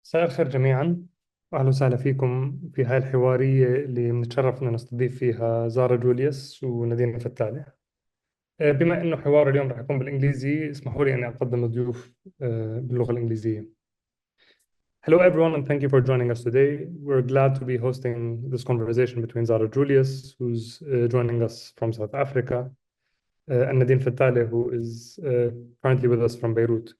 مساء الخير جميعا. أهلا وسهلا فيكم في هاي الحوارية اللي بنتشرف أن نستضيف فيها زارا جوليوس ونادين فتالة. بما أنه حوار اليوم رح يكون بالإنجليزي، اسمحوا لي أني أقدم الضيوف باللغة الإنجليزية. Hello everyone and thank you for joining us today. We're glad to be hosting this conversation between Zara Julius, who's joining us from South Africa, and Nadine Fatale, who is currently with us from Beirut.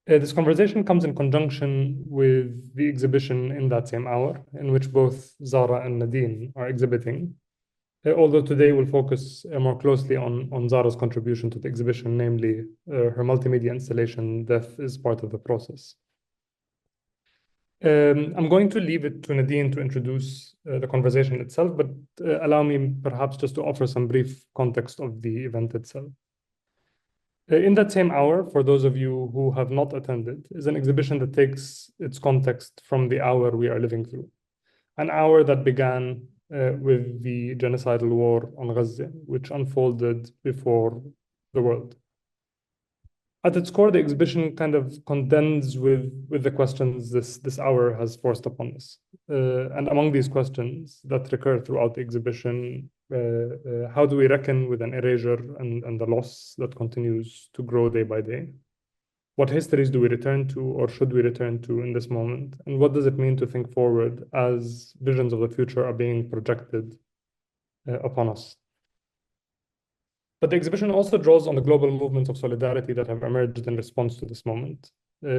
This conversation comes in conjunction with the exhibition in that same hour, in which both Zara and Nadine are exhibiting. Although today we'll focus more closely on Zara's contribution to the exhibition, namely her multimedia installation, Death is Part of the Process. I'm going to leave it to Nadine to introduce the conversation itself, but allow me perhaps just to offer some brief context of the event itself. In that same hour, for those of you who have not attended, is an exhibition that takes its context from the hour we are living through. An hour that began with the genocidal war on Gaza, which unfolded before the world. At its core, the exhibition kind of contends with the questions this hour has forced upon us. And among these questions that recur throughout the exhibition, how do we reckon with an erasure and the loss that continues to grow day by day? What histories do we return to, or should we return to in this moment? And what does it mean to think forward as visions of the future are being projected upon us? But the exhibition also draws on the global movements of solidarity that have emerged in response to this moment,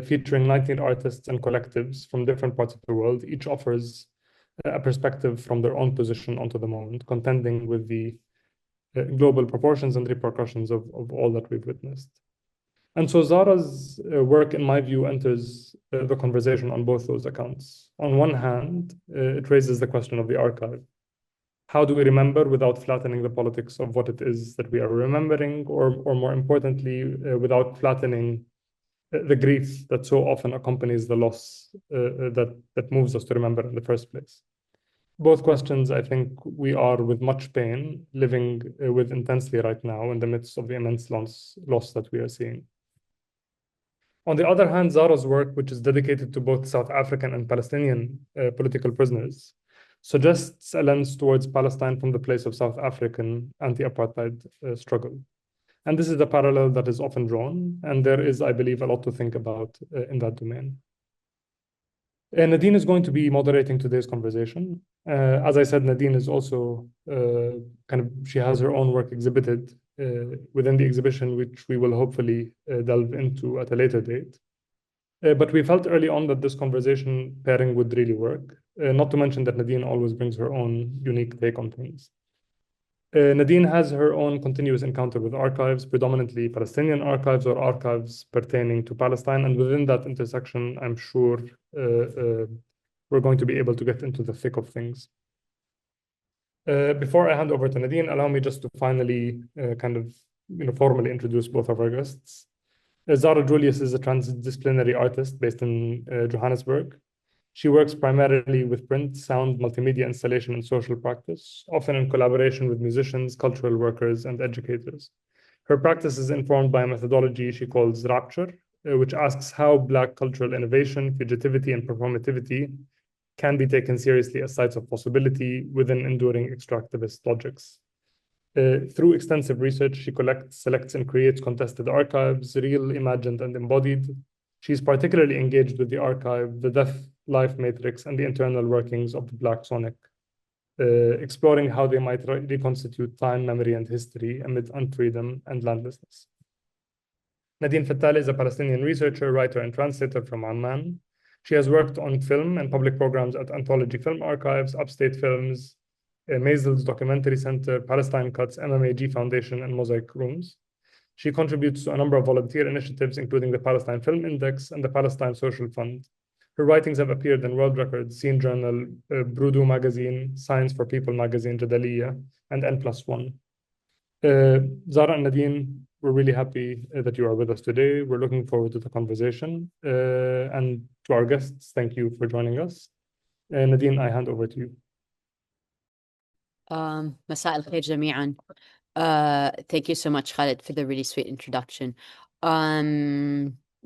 featuring 19 artists and collectives from different parts of the world. Each offers a perspective from their own position onto the moment, contending with the global proportions and repercussions of all that we've witnessed. And so Zara's work, in my view, enters the conversation on both those accounts. On one hand, it raises the question of the archive. How do we remember without flattening the politics of what it is that we are remembering, or more importantly, without flattening the grief that so often accompanies the loss that moves us to remember in the first place? Both questions, I think, we are with much pain living with intensely right now in the midst of the immense loss that we are seeing. On the other hand, Zara's work, which is dedicated to both South African and Palestinian political prisoners, suggests a lens towards Palestine from the place of South African anti-apartheid struggle. And this is the parallel that is often drawn, and there is, I believe, a lot to think about in that domain. Nadine is going to be moderating today's conversation. As I said, Nadine is also she has her own work exhibited within the exhibition, which we will hopefully delve into at a later date. But we felt early on that this conversation pairing would really work, not to mention that Nadine always brings her own unique take on things. Nadine has her own continuous encounter with archives, predominantly Palestinian archives or archives pertaining to Palestine. And within that intersection, I'm sure we're going to be able to get into the thick of things. Before I hand over to Nadine, allow me just to finally formally introduce both of our guests. Zara Julius is a transdisciplinary artist based in Johannesburg. She works primarily with print, sound, multimedia installation, and social practice, often in collaboration with musicians, cultural workers, and educators. Her practice is informed by a methodology she calls Rapture, which asks how Black cultural innovation, fugitivity, and performativity can be taken seriously as sites of possibility within enduring extractivist logics. Through extensive research, she collects, selects, and creates contested archives, real, imagined, and embodied. She's particularly engaged with the archive, the death-life matrix, and the internal workings of the Black sonic, exploring how they might reconstitute time, memory, and history amid unfreedom and landlessness. Nadine Fatale is a Palestinian researcher, writer, and translator from Amman. She has worked on film and public programs at Anthology Film Archives, Upstate Films, Maisels Documentary Center, Palestine Cuts, MMAG Foundation, and Mosaic Rooms. She contributes to a number of volunteer initiatives, including the Palestine Film Index and the Palestine Social Fund. Her writings have appeared in World Records, Scene Journal, Brudu Magazine, Science for People Magazine, Jadaliya, and N+1. Zara and Nadine, we're really happy that you are with us today. We're looking forward to the conversation. And to our guests, thank you for joining us. Nadine, I hand over to you. مساء الخير جميعا. Thank you so much, Khaled, for the really sweet introduction.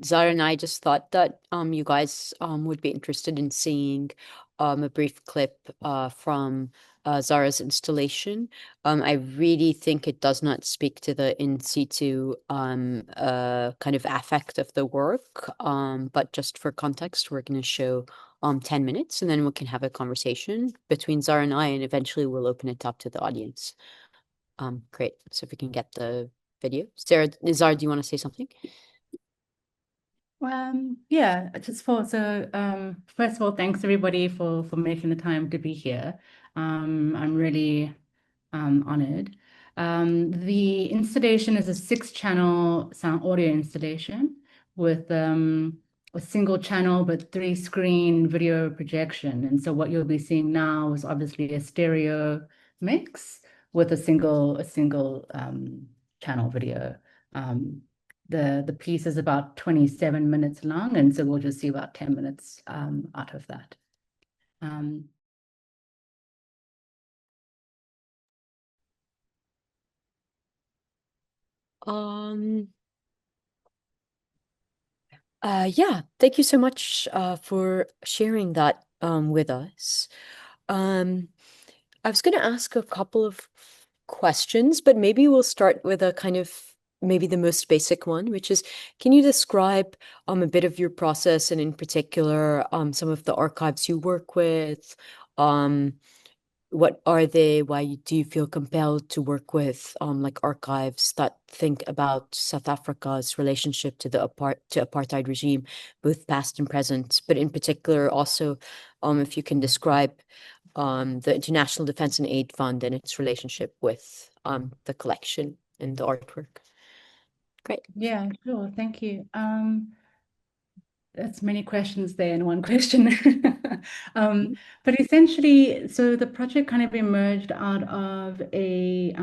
Zara and I just thought that you guys would be interested in seeing a brief clip from Zara's installation. I really think it does not speak to the in situ kind of affect of the work, but just for context, we're going to show 10 minutes, and then we can have a conversation between Zara and I, and eventually we'll open it up to the audience. Great. So if we can get the video. Zara, do you want to say something? Yeah, first of all, thanks everybody for making the time to be here. I'm really honored. The installation is a 6-channel sound audio installation with a single channel but 3-screen video projection. And so what you'll be seeing now is obviously a stereo mix with a single channel video. The piece is about 27 minutes long, and so we'll just see about 10 minutes out of that. Yeah, thank you so much for sharing that with us. I was going to ask a couple of questions, but maybe we'll start with a kind of maybe the most basic one, which is, can you describe a bit of your process, and in particular some of the archives you work with? What are they? Why do you feel compelled to work with like archives that think about South Africa's relationship to the apartheid regime, both past and present, but in particular also if you can describe the International Defense and Aid Fund and its relationship with the collection and the artwork. Great. Yeah, sure. Thank you. That's many questions there in one question. But essentially, so the project kind of emerged out of a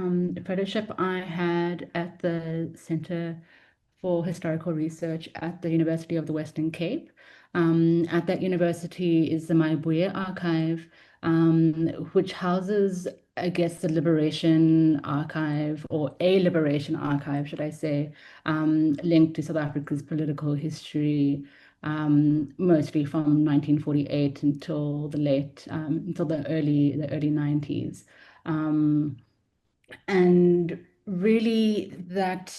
fellowship I had at the Center for Historical Research at the University of the Western Cape. At that university is the Maibuye Archive, which houses, I guess, the Liberation Archive, or a Liberation Archive, should I say, linked to South Africa's political history, mostly from 1948 until the early 90s. And really that,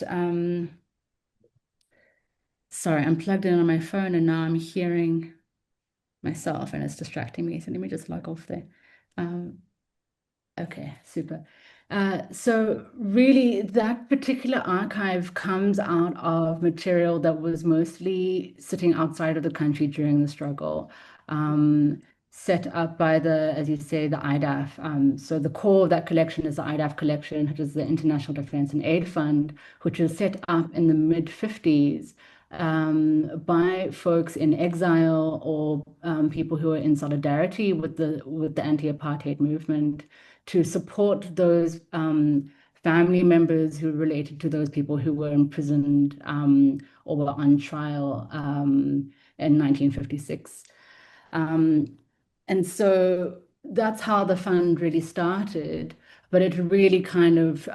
sorry, I'm plugged in on my phone and now I'm hearing myself and it's distracting me. So let me just log off there. Okay, super. So really that particular archive comes out of material that was mostly sitting outside of the country during the struggle, set up by as you say, the IDAF. So the core of that collection is the IDAF collection, which is the International Defense and Aid Fund, which was set up in the mid-50s by folks in exile or people who are in solidarity with the anti-apartheid movement, to support those family members who related to those people who were imprisoned or were on trial in 1956. And so that's how the fund really started, but it really kind of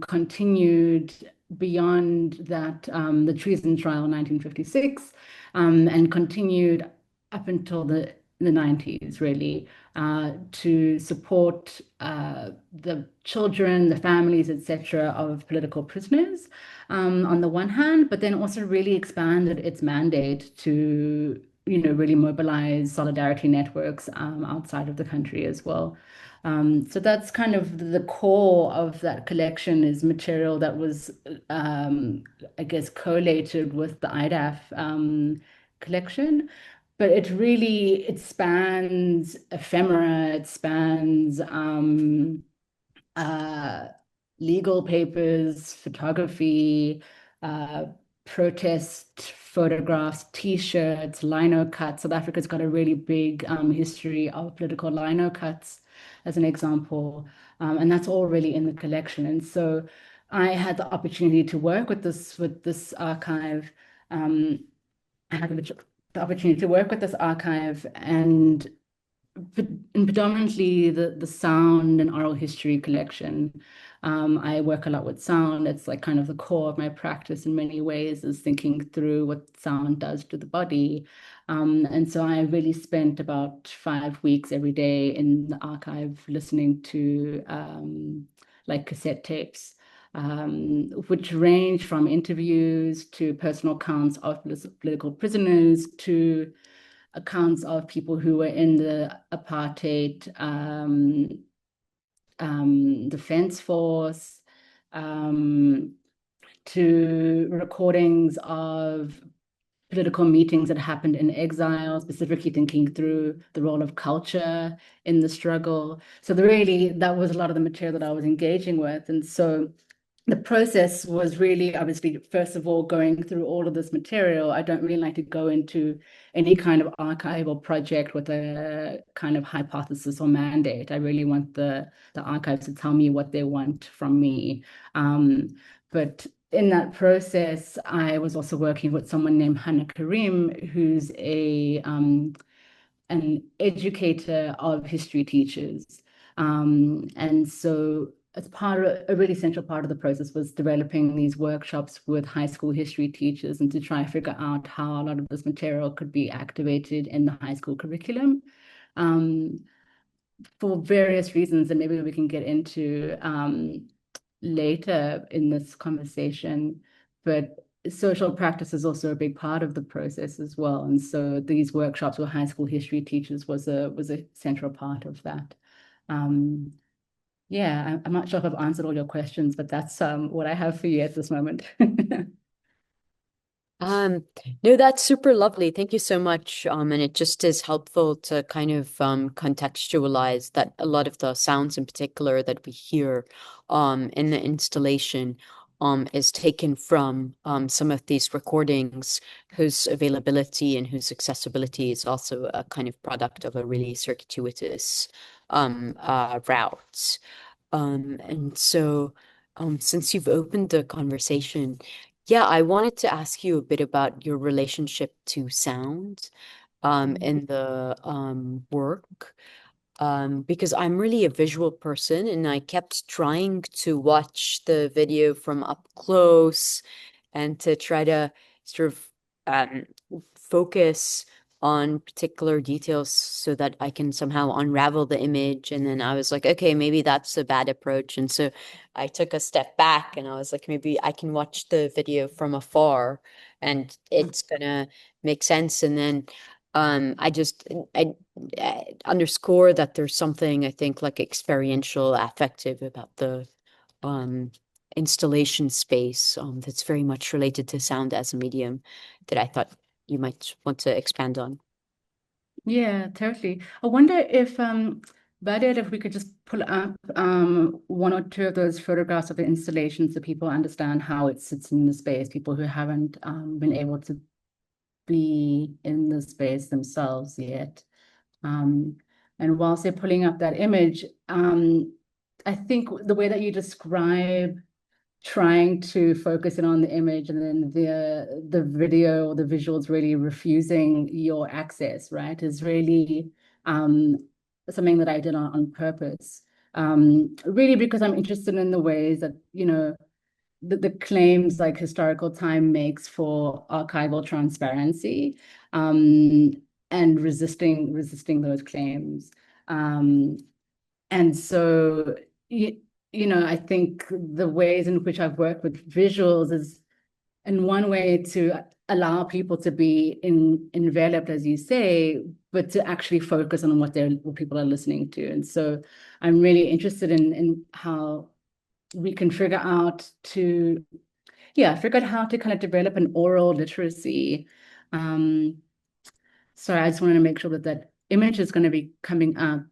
continued beyond that, the treason trial in 1956, and continued up until the 90s, really, to support the children, the families, etc., of political prisoners on the one hand, but then also really expanded its mandate to, really mobilize solidarity networks outside of the country as well. So that's kind of the core of that collection, is material that was, I guess, collated with the IDAF collection. But it spans ephemera, it spans legal papers, photography, protest photographs, T-shirts, lino cuts. South Africa's got a really big history of political lino cuts, as an example, and that's all really in the collection. And so I had the opportunity to work with this archive. I had the opportunity to work with this archive and predominantly the sound and oral history collection. I work a lot with sound. It's like kind of the core of my practice in many ways, is thinking through what sound does to the body. And so I really spent about 5 weeks every day in the archive listening to like cassette tapes, which range from interviews to personal accounts of political prisoners to accounts of people who were in the apartheid defense force, to recordings of political meetings that happened in exile, specifically thinking through the role of culture in the struggle. So that was a lot of the material that I was engaging with. And so the process was really, obviously, first of all, going through all of this material. I don't really like to go into any kind of archival project with a kind of hypothesis or mandate. I really want the archives to tell me what they want from me. But in that process, I was also working with someone named Hannah Karim, who's an educator of history teachers. And so as part of a really central part of the process was developing these workshops with high school history teachers and to try and figure out how a lot of this material could be activated in the high school curriculum. For various reasons that maybe we can get into later in this conversation, but social practice is also a big part of the process as well. And so these workshops with high school history teachers was a central part of that. Yeah, I'm not sure if I've answered all your questions, but that's what I have for you at this moment. No, that's super lovely. Thank you so much. And it just is helpful to kind of contextualize that a lot of the sounds in particular that we hear in the installation is taken from some of these recordings whose availability and whose accessibility is also a kind of product of a really circuitous route. And so since you've opened the conversation, yeah, I wanted to ask you a bit about your relationship to sound in the work. Because I'm really a visual person and I kept trying to watch the video from up close and to try to sort of focus on particular details so that I can somehow unravel the image. And then I was like, okay, maybe that's a bad approach. And so I took a step back and I was like, maybe I can watch the video from afar and it's gonna make sense. And then I underscore that there's something I think like experiential, affective about the installation space that's very much related to sound as a medium that I thought you might want to expand on. Yeah, totally. I wonder if Badia, if we could just pull up one or two of those photographs of the installation so people understand how it sits in the space, people who haven't been able to be in the space themselves yet. And whilst they're pulling up that image, I think the way that you describe trying to focus in on the image and then the video or the visuals really refusing your access, right, is really something that I did on purpose. Really because I'm interested in the ways that, the claims like historical time makes for archival transparency, and resisting those claims. And so, I think the ways in which I've worked with visuals is in one way to allow people to be enveloped, as you say, but to actually focus on what people are listening to. And so I'm really interested in how we can figure out how to kind of develop an oral literacy. Sorry, I just wanted to make sure that image is going to be coming up.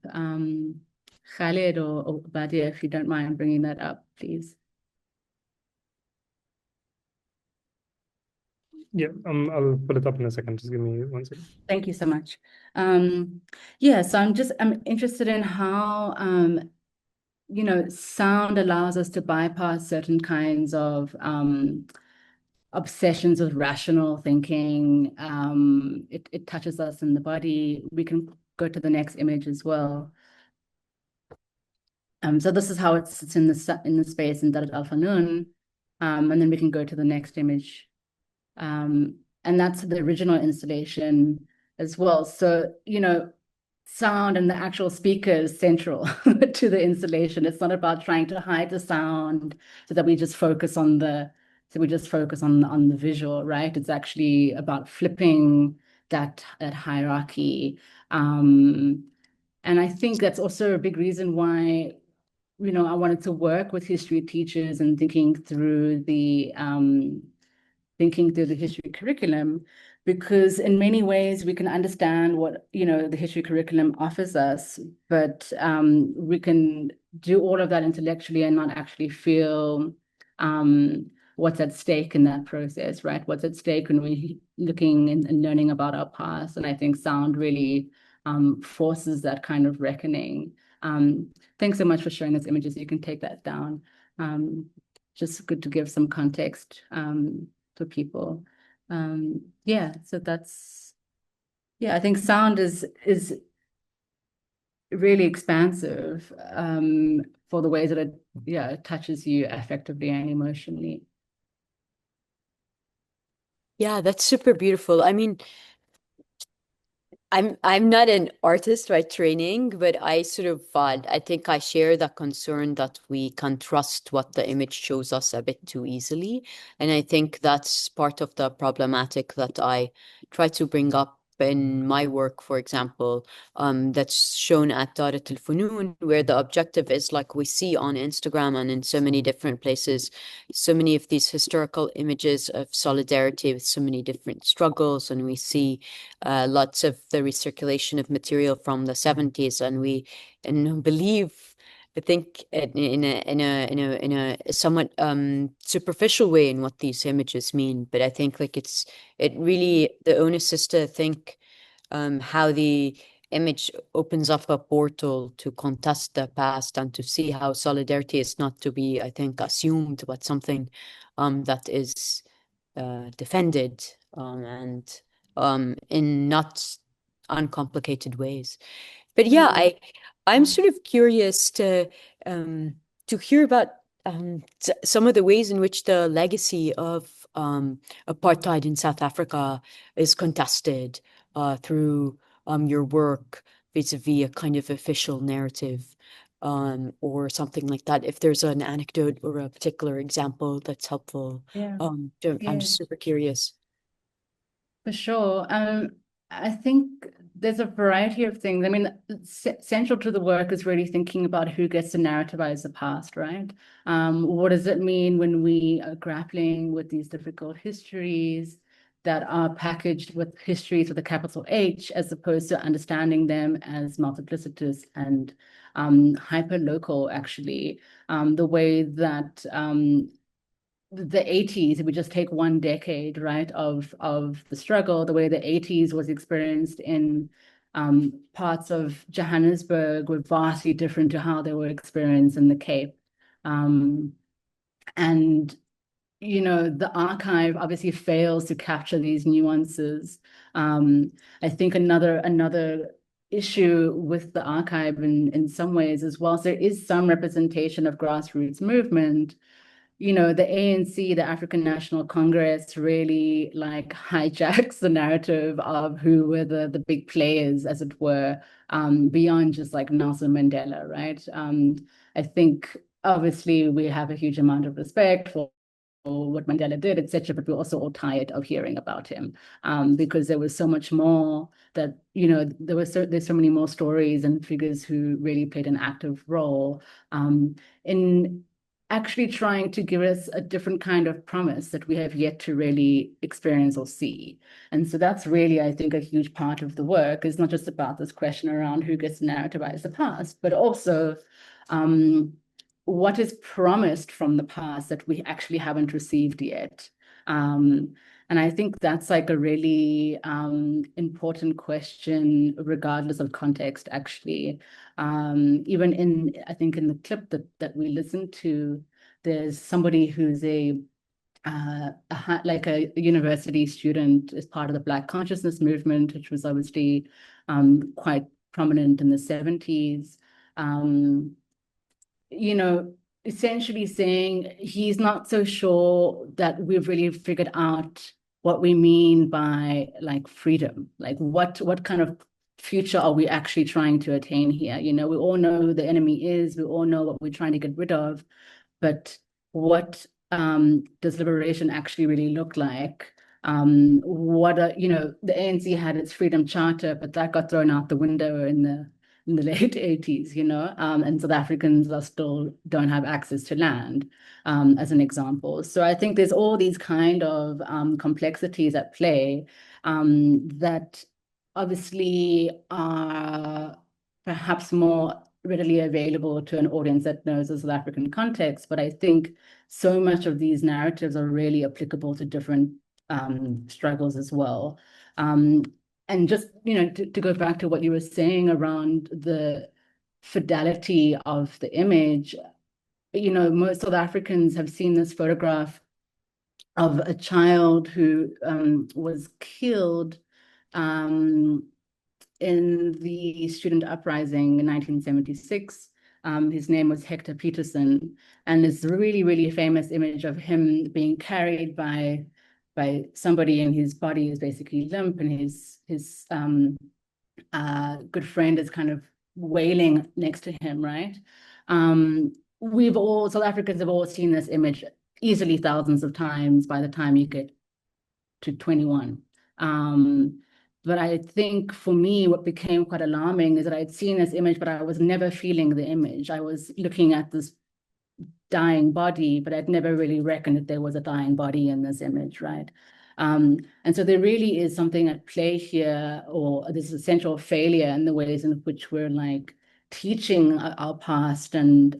Khaled or Badia, if you don't mind bringing that up, please. Yeah, I'll put it up in a second. Just give me 1 second. Thank you so much. So I'm interested in how sound allows us to bypass certain kinds of obsessions with rational thinking. It touches us in the body. We can go to the next image as well. So this is how it sits in the space in Darat al-Fanun. And then we can go to the next image. And that's the original installation as well. So, you know, sound and the actual speaker is central to the installation. It's not about trying to hide the sound so that we just focus on the visual, right? It's actually about flipping that hierarchy. And I think that's also a big reason why, you know, I wanted to work with history teachers and thinking through the history curriculum, because in many ways we can understand what, you know, the history curriculum offers us, but we can do all of that intellectually and not actually feel what's at stake in that process, right? What's at stake when we're looking and learning about our past. And I think sound really forces that kind of reckoning. Thanks so much for showing those images. You can take that down. Just good to give some context to people. Yeah, so that's, yeah, I think sound is really expansive for the ways that it touches you affectively and emotionally. Yeah, that's super beautiful. I mean, I'm not an artist by training, but I sort of I think I share that concern that we can trust what the image shows us a bit too easily. And I think that's part of the problematic that I try to bring up in my work, for example, that's shown at Darat al-Funun, where the objective is, like we see on Instagram and in so many different places, so many of these historical images of solidarity with so many different struggles, and we see lots of the recirculation of material from the 70s, and we believe, I think, in a somewhat superficial way in what these images mean. But I think like it really, the onus is to think how the image opens up a portal to contest the past and to see how solidarity is not to be, I think, assumed, but something that is defended and in not uncomplicated ways. But yeah, I'm sort of curious to hear about some of the ways in which the legacy of apartheid in South Africa is contested through your work vis-a-vis a kind of official narrative or something like that. If there's an anecdote or a particular example that's helpful, I'm just super curious. For sure. I think there's a variety of things. I mean, central to the work is really thinking about who gets to narrativize the past, right? What does it mean when we are grappling with these difficult histories that are packaged with histories with a capital H, as opposed to understanding them as multiplicitous and hyper-local, actually. The way that the 80s, if we just take one decade, right, of the struggle, the way the 80s was experienced in parts of Johannesburg were vastly different to how they were experienced in the Cape. And, you know, the archive obviously fails to capture these nuances. I think another issue with the archive in some ways as well, so there is some representation of grassroots movement. You know, the ANC, the African National Congress, really like hijacks the narrative of who were the big players, as it were, beyond just like Nelson Mandela, right? I think obviously we have a huge amount of respect for what Mandela did, etc., but we're also all tired of hearing about him because there was so much more that, you know, there's so many more stories and figures who really played an active role in actually trying to give us a different kind of promise that we have yet to really experience or see. And so that's really, I think, a huge part of the work. Is not just about this question around who gets to narrativize the past, but also what is promised from the past that we actually haven't received yet. And I think that's like a really important question, regardless of context, actually. Even I think in the clip that we listened to, there's somebody who's like a university student as part of the Black consciousness movement, which was obviously quite prominent in the 70s. You know, essentially saying he's not so sure that we've really figured out what we mean by like freedom, like what kind of future are we actually trying to attain here? You know, we all know who the enemy is, we all know what we're trying to get rid of, but what does liberation actually really look like? You know, the ANC had its freedom charter, but that got thrown out the window in the late 80s, you know, and South Africans are still don't have access to land, as an example. So I think there's all these kind of complexities at play that obviously are perhaps more readily available to an audience that knows the South African context. But I think so much of these narratives are really applicable to different struggles as well. And just, you know, to go back to what you were saying around the fidelity of the image, you know, most South Africans have seen this photograph of a child who was killed in the student uprising in 1976. His name was Hector Peterson, and this really, really famous image of him being carried by somebody, and his body is basically limp, and his good friend is kind of wailing next to him, right? South Africans have all seen this image easily thousands of times by the time you get to 21. But I think for me, what became quite alarming is that I'd seen this image, but I was never feeling the image. I was looking at this dying body, but I'd never really reckoned that there was a dying body in this image, right? And so there really is something at play here, or this essential failure in the ways in which we're like teaching our past and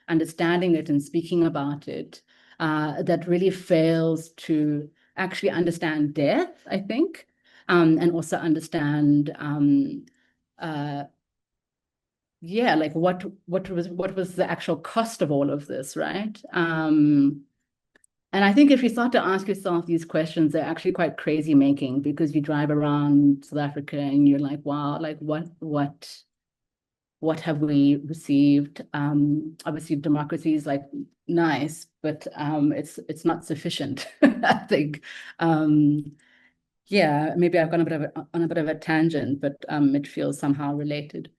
understanding it and speaking about it, that really fails to actually understand death, I think, and also understand like what was the actual cost of all of this, right? And I think if you start to ask yourself these questions, they're actually quite crazy making, because you drive around South Africa and you're like, wow, like what have we received? Obviously democracy is like nice, but it's not sufficient, I think. Yeah, maybe I've gone on a bit of a tangent, but it feels somehow related.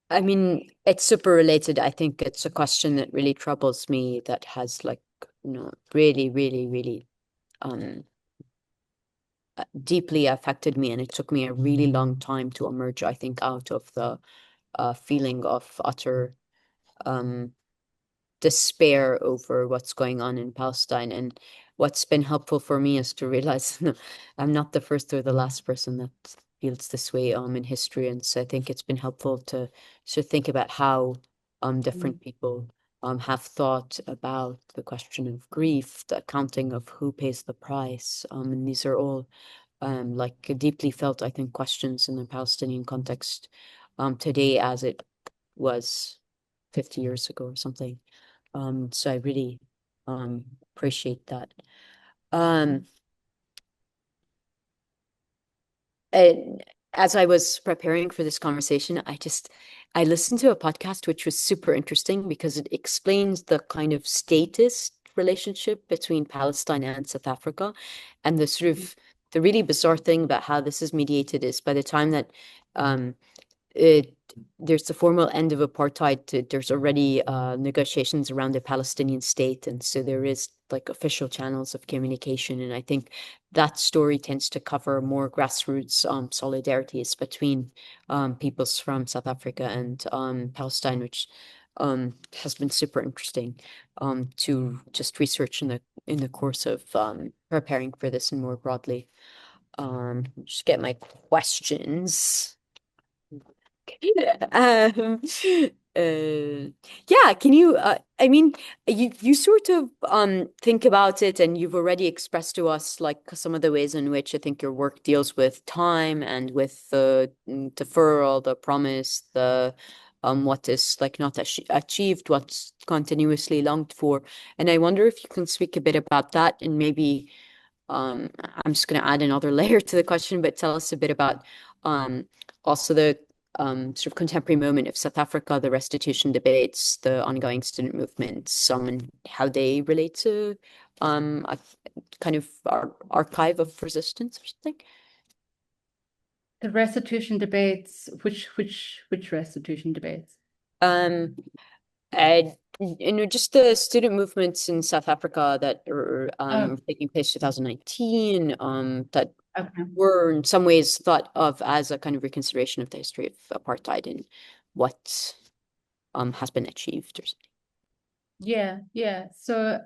I mean, it's super related. I think it's a question that really troubles me, that has like, you know, really, really, really deeply affected me. And it took me a really long time to emerge, I think, out of the feeling of utter despair over what's going on in Palestine. And what's been helpful for me is to realize I'm not the first or the last person that feels this way in history. And so I think it's been helpful to think about how different people have thought about the question of grief, the accounting of who pays the price. And these are all like deeply felt, I think, questions in the Palestinian context today as it was 50 years ago or something. So I really appreciate that. And as I was preparing for this conversation, I listened to a podcast which was super interesting, because it explains the kind of statist relationship between Palestine and South Africa. And the sort of the really bizarre thing about how this is mediated is, by the time that there's the formal end of apartheid, there's already negotiations around the Palestinian state. And so there is like official channels of communication. And I think that story tends to cover more grassroots solidarities between peoples from South Africa and Palestine, which has been super interesting to just research in the course of preparing for this, and more broadly. Just get my questions. Yeah, can you I mean, you sort of think about it, and you've already expressed to us like some of the ways in which I think your work deals with time and with the deferral, the promise, the what is like not achieved, what's continuously longed for. And I wonder if you can speak a bit about that, and maybe I'm just going to add another layer to the question, but tell us a bit about also the sort of contemporary moment of South Africa, the restitution debates, the ongoing student movements, and how they relate to a kind of archive of resistance or something. The restitution debates, which restitution debates? Just the student movements in South Africa that are taking place 2019, that were in some ways thought of as a kind of reconsideration of the history of apartheid and what has been achieved or something. Yeah. So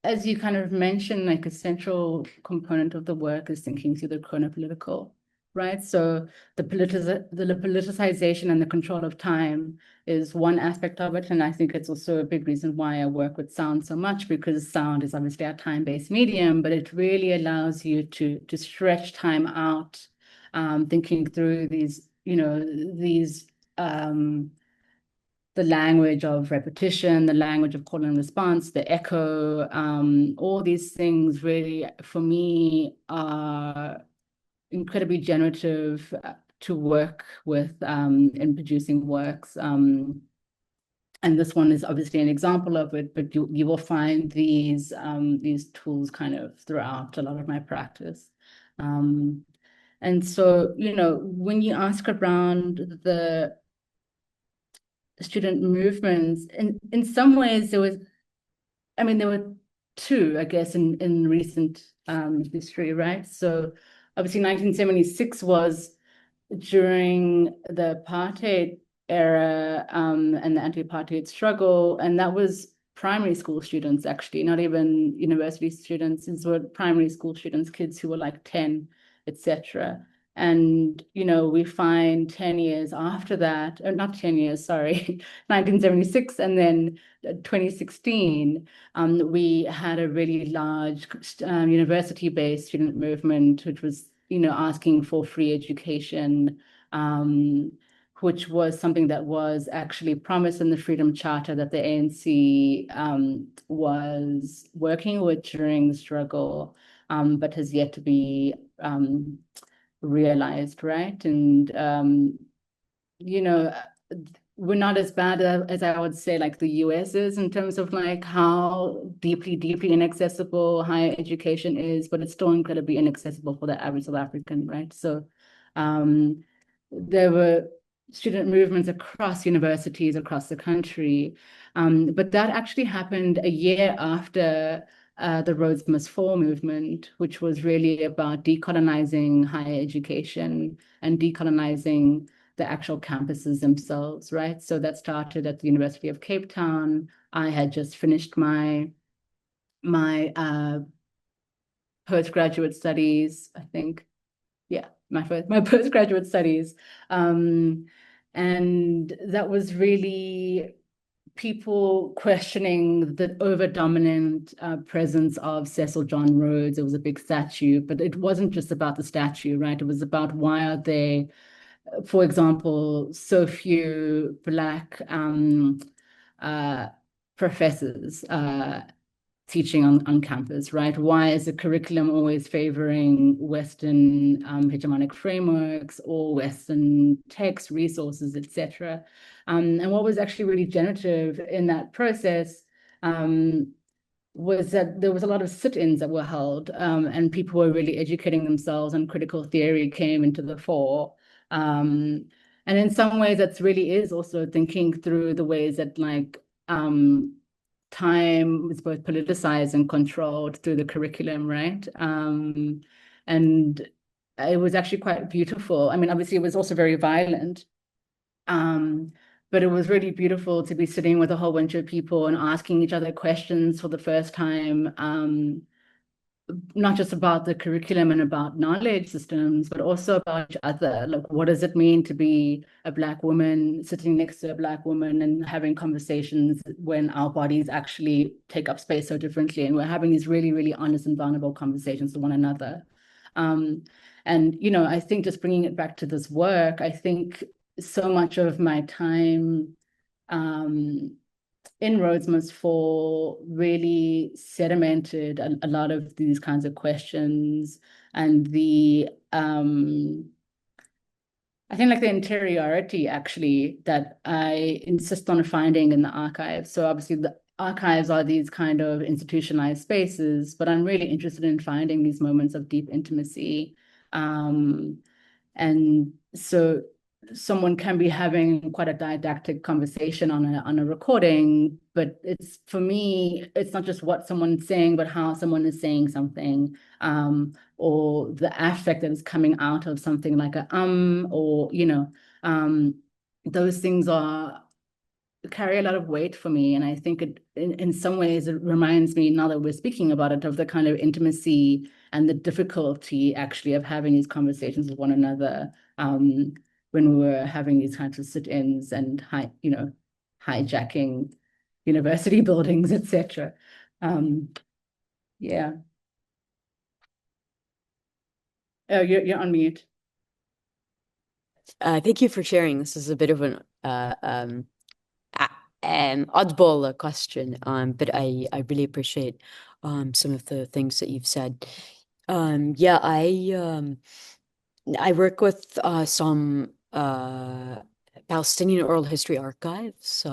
as you kind of mentioned, like a central component of the work is thinking through the chronopolitical, right? So the politicization and the control of time is one aspect of it. And I think it's also a big reason why I work with sound so much, because sound is obviously a time-based medium, but it really allows you to stretch time out, thinking through these, the language of repetition, the language of call and response, the echo, all these things really, for me, are incredibly generative to work with in producing works. And this one is obviously an example of it, but you will find these tools kind of throughout a lot of my practice. And so, when you ask around the student movements, in some ways there were two, I guess, in recent history, right? So obviously 1976 was during the apartheid era and the anti-apartheid struggle, and that was primary school students, actually, not even university students. These were primary school students, kids who were like 10, etc. And, we find 10 years after that, or not 10 years, sorry, 1976, and then 2016, we had a really large university-based student movement, which was, asking for free education, which was something that was actually promised in the Freedom Charter that the ANC was working with during the struggle, but has yet to be realized, right? And we're not as bad as I would say like the US is in terms of like how deeply inaccessible higher education is, but it's still incredibly inaccessible for the average South African, right? So there were student movements across universities across the country, but that actually happened a year after the Rhodes Must Fall movement, which was really about decolonizing higher education and decolonizing the actual campuses themselves, right? So that started at the University of Cape Town. I had just finished my postgraduate studies, I think. Yeah, my postgraduate studies. And that was really people questioning the over-dominant presence of Cecil John Rhodes. It was a big statue, but it wasn't just about the statue, right? It was about why are they, for example, so few Black professors teaching on campus, right? Why is the curriculum always favoring Western hegemonic frameworks or Western text, resources, etc.? And what was actually really generative in that process was that there was a lot of sit-ins that were held, and people were really educating themselves, and critical theory came into the fore. And in some ways, that's really is also thinking through the ways that like time is both politicized and controlled through the curriculum, right? And it was actually quite beautiful. I mean, obviously, it was also very violent, but it was really beautiful to be sitting with a whole bunch of people and asking each other questions for the first time, not just about the curriculum and about knowledge systems, but also about each other. Like, what does it mean to be a Black woman sitting next to a Black woman and having conversations when our bodies actually take up space so differently? And we're having these really, really honest and vulnerable conversations with one another. And, I think just bringing it back to this work, I think so much of my time inroads must fall really sedimented a lot of these kinds of questions, and the I think like the interiority actually that I insist on finding in the archives. So obviously the archives are these kind of institutionalized spaces, but I'm really interested in finding these moments of deep intimacy. And so someone can be having quite a didactic conversation on a recording, but it's, for me, it's not just what someone's saying, but how someone is saying something, or the affect that is coming out of something like or, you know, those things carry a lot of weight for me. And I think it, in some ways, it reminds me, now that we're speaking about it, of the kind of intimacy and the difficulty actually of having these conversations with one another, when we were having these kinds of sit-ins and hijacking university buildings, etc. Yeah. Oh, you're on mute. Thank you for sharing. This is a bit of an oddball question, but I really appreciate some of the things that you've said. Yeah, I work with some Palestinian oral history archives,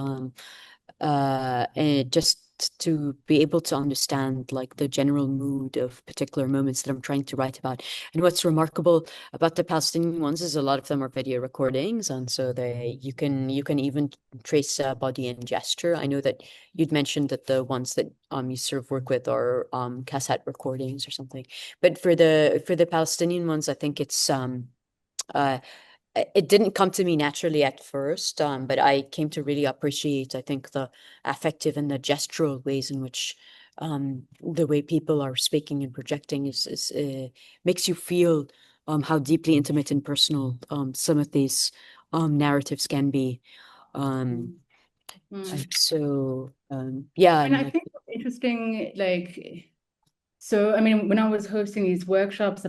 and just to be able to understand like the general mood of particular moments that I'm trying to write about. And what's remarkable about the Palestinian ones is a lot of them are video recordings, and so you can even trace body and gesture. I know that you'd mentioned that the ones that you sort of work with are cassette recordings or something. But for the Palestinian ones, I think it's it didn't come to me naturally at first, but I came to really appreciate, I think, the affective and the gestural ways in which the way people are speaking and projecting is makes you feel how deeply intimate and personal some of these narratives can be. So yeah, And I think it's interesting, like, so I mean, when I was hosting these workshops,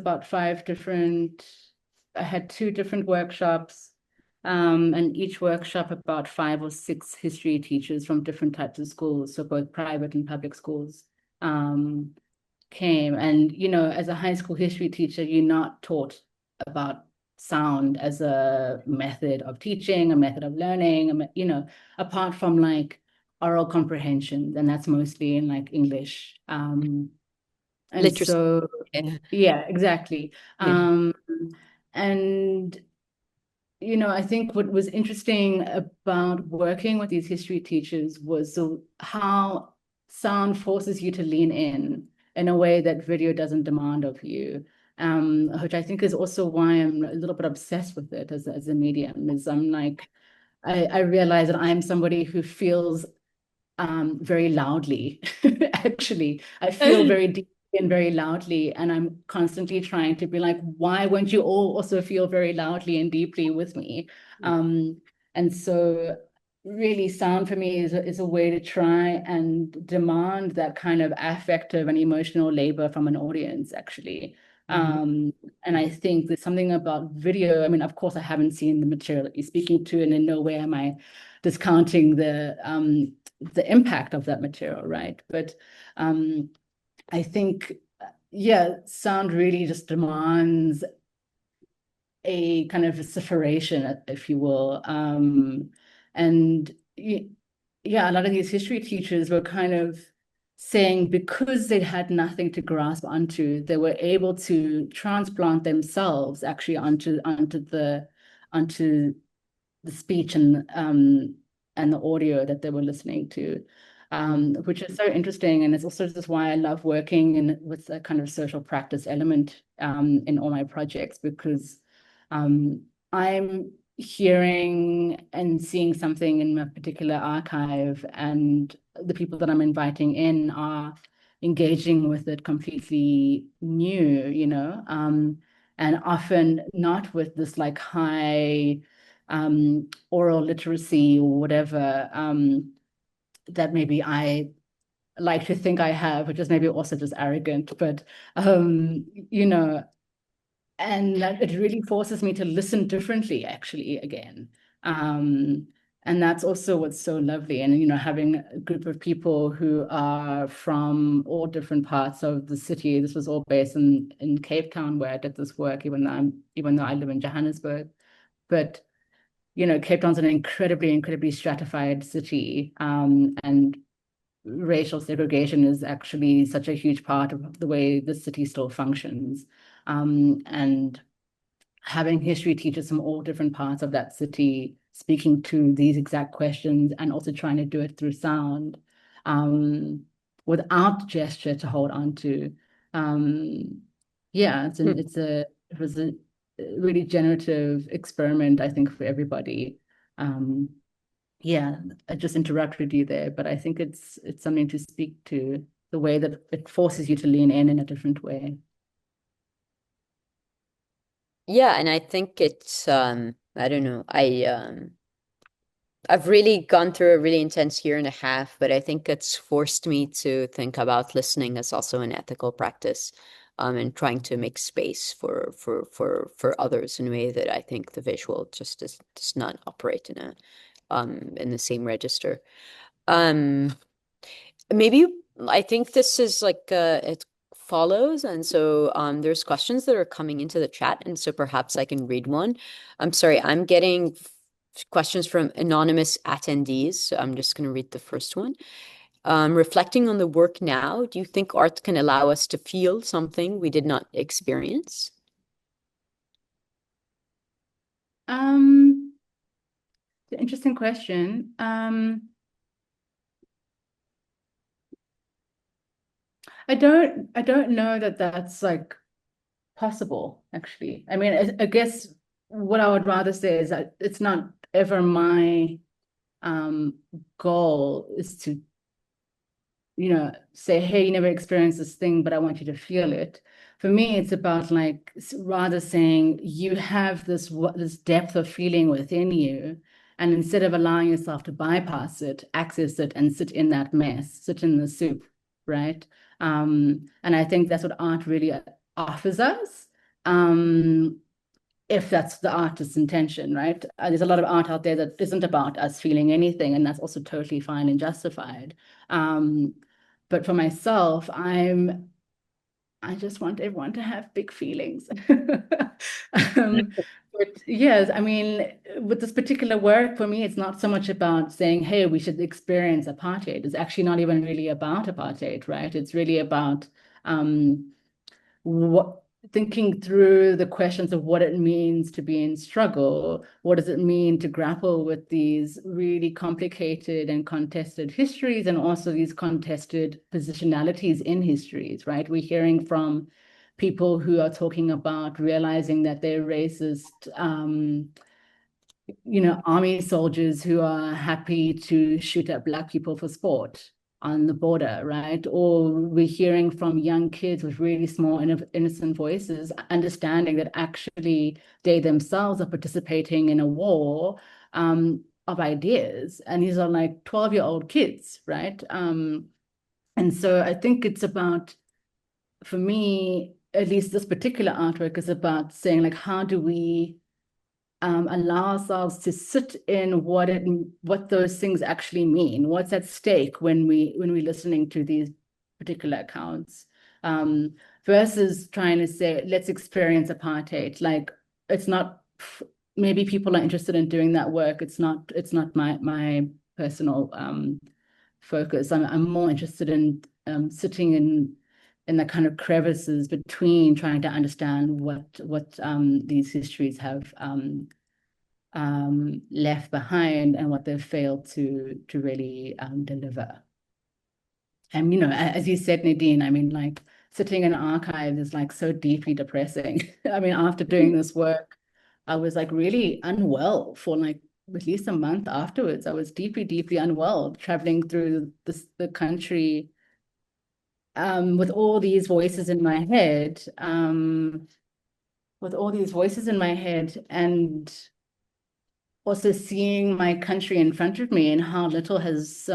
I had 2 different workshops, and each workshop about 5 or 6 history teachers from different types of schools, so both private and public schools, came. And, you know, as a high school history teacher, you're not taught about sound as a method of teaching, a method of learning, you know, apart from like oral comprehension, and that's mostly in like English. And literacy. so, yeah, exactly. Yeah. And, you know, I think what was interesting about working with these history teachers was how sound forces you to lean in a way that video doesn't demand of you, which I think is also why I'm a little bit obsessed with it as a medium. Is I'm like, I realize that I'm somebody who feels very loudly. Actually, I feel very deeply and very loudly, and I'm constantly trying to be like, why won't you all also feel very loudly and deeply with me? And so really sound for me is a way to try and demand that kind of affective and emotional labor from an audience, actually. And I think there's something about video. I mean, of course, I haven't seen the material that you're speaking to, and in no way am I discounting the impact of that material, right? But I think, yeah, sound really just demands a kind of vociferation, if you will. And yeah, a lot of these history teachers were kind of saying, because they had nothing to grasp onto, they were able to transplant themselves actually onto the speech and the audio that they were listening to, which is so interesting. And it's also just why I love working with a kind of social practice element in all my projects, because I'm hearing and seeing something in a particular archive, and the people that I'm inviting in are engaging with it completely new, you know, and often not with this like high oral literacy or whatever that maybe I like to think I have, which is maybe also just arrogant, but you know, and that it really forces me to listen differently, actually, again. And that's also what's so lovely. And, you know, having a group of people who are from all different parts of the city. This was all based in Cape Town, where I did this work, even though I live in Johannesburg. But, you know, Cape Town's an incredibly stratified city. And racial segregation is actually such a huge part of the way the city still functions. And having history teachers from all different parts of that city speaking to these exact questions, and also trying to do it through sound, without gesture to hold on to. Yeah, it was a really generative experiment, I think, for everybody. Yeah, I just interrupted you there, but I think it's something to speak to, the way that it forces you to lean in a different way. Yeah, and I think it's I don't know, I've really gone through a really intense year and a half, but I think it's forced me to think about listening as also an ethical practice, and trying to make space for others in a way that I think the visual just does not operate in the same register. Maybe I think this is like it follows, and so there's questions that are coming into the chat, and so perhaps I can read one. I'm sorry, I'm getting questions from anonymous attendees, so I'm just going to read the first one. Reflecting on the work now, do you think art can allow us to feel something we did not experience? Interesting question. I don't know that that's like possible, actually. I mean, I guess what I would rather say is that it's not ever my goal is to, you know, say, hey, you never experienced this thing, but I want you to feel it. For me, it's about like rather saying you have this depth of feeling within you, and instead of allowing yourself to bypass it, access it and sit in that mess, sit in the soup, right? And I think that's what art really offers us. If that's the artist's intention, right? There's a lot of art out there that isn't about us feeling anything, and that's also totally fine and justified. But for myself, I just want everyone to have big feelings. But yes, I mean, with this particular work, for me, it's not so much about saying, hey, we should experience apartheid. It's actually not even really about apartheid, right? It's really about thinking through the questions of what it means to be in struggle. What does it mean to grapple with these really complicated and contested histories, and also these contested positionalities in histories, right? We're hearing from people who are talking about realizing that they're racist, you know, army soldiers who are happy to shoot at Black people for sport on the border, right? Or we're hearing from young kids with really small, innocent voices, understanding that actually they themselves are participating in a war of ideas. And these are like 12-year-old kids, right? And so I think it's about, for me, at least this particular artwork is about saying, like, how do we allow ourselves to sit in what those things actually mean, what's at stake when we're listening to these particular accounts, versus trying to say, let's experience apartheid. Like, it's not, maybe people are interested in doing that work. It's not my personal focus. I'm more interested in sitting in the kind of crevices between trying to understand what these histories have left behind and what they've failed to really deliver. And, you know, as you said, Nadine, I mean, like, sitting in archives is like so deeply depressing. I mean, after doing this work, I was like really unwell for like at least a month afterwards. I was deeply unwell, traveling through the country with all these voices in my head, and also seeing my country in front of me and how little has